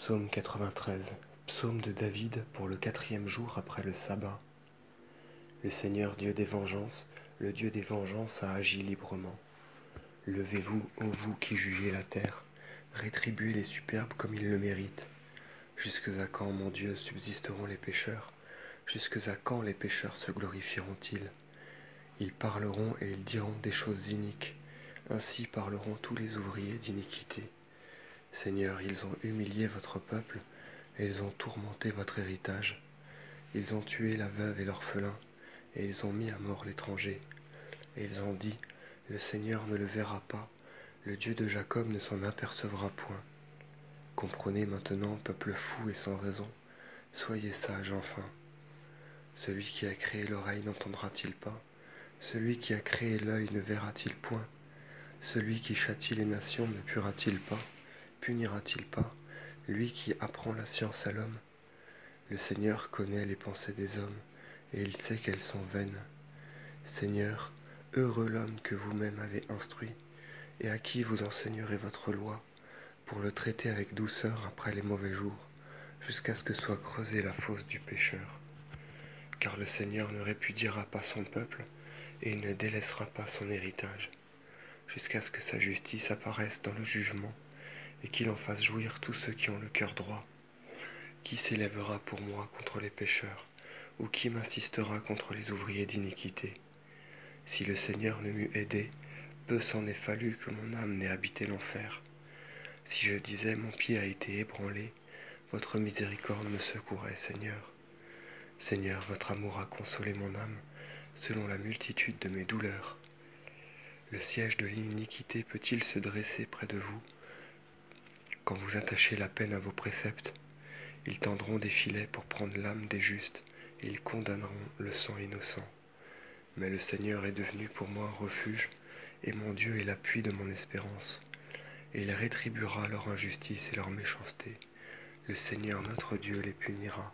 Psaume 93. Psaume de David pour le 4e jour après le sabbat. Le Seigneur Dieu des vengeances, le Dieu des vengeances a agi librement. Levez-vous, ô vous qui jugez la terre, rétribuez les superbes comme ils le méritent. Jusque à quand, mon Dieu, subsisteront les pécheurs? Jusque à quand les pécheurs se glorifieront-ils? Ils parleront et ils diront des choses iniques. Ainsi parleront tous les ouvriers d'iniquité. Seigneur, ils ont humilié votre peuple, et ils ont tourmenté votre héritage. Ils ont tué la veuve et l'orphelin, et ils ont mis à mort l'étranger. Et ils ont dit, le Seigneur ne le verra pas, le Dieu de Jacob ne s'en apercevra point. Comprenez maintenant, peuple fou et sans raison, soyez sages enfin. Celui qui a créé l'oreille n'entendra-t-il pas? Celui qui a créé l'œil ne verra-t-il point? Celui qui châtie les nations ne puira-t-il pas? Punira-t-il pas, lui qui apprend la science à l'homme? Le Seigneur connaît les pensées des hommes, et il sait qu'elles sont vaines. Seigneur, heureux l'homme que vous-même avez instruit, et à qui vous enseignerez votre loi, pour le traiter avec douceur après les mauvais jours, jusqu'à ce que soit creusée la fosse du pécheur. Car le Seigneur ne répudiera pas son peuple, et il ne délaissera pas son héritage, jusqu'à ce que sa justice apparaisse dans le jugement, et qu'il en fasse jouir tous ceux qui ont le cœur droit. Qui s'élèvera pour moi contre les pécheurs, ou qui m'assistera contre les ouvriers d'iniquité? Si le Seigneur ne m'eût aidé, peu s'en est fallu que mon âme n'ait habité l'enfer. Si je disais mon pied a été ébranlé, votre miséricorde me secourait, Seigneur. Seigneur, votre amour a consolé mon âme, selon la multitude de mes douleurs. Le siège de l'iniquité peut-il se dresser près de vous? Quand vous attachez la peine à vos préceptes, ils tendront des filets pour prendre l'âme des justes, et ils condamneront le sang innocent. Mais le Seigneur est devenu pour moi un refuge, et mon Dieu est l'appui de mon espérance. Et il rétribuera leur injustice et leur méchanceté. Le Seigneur notre Dieu les punira.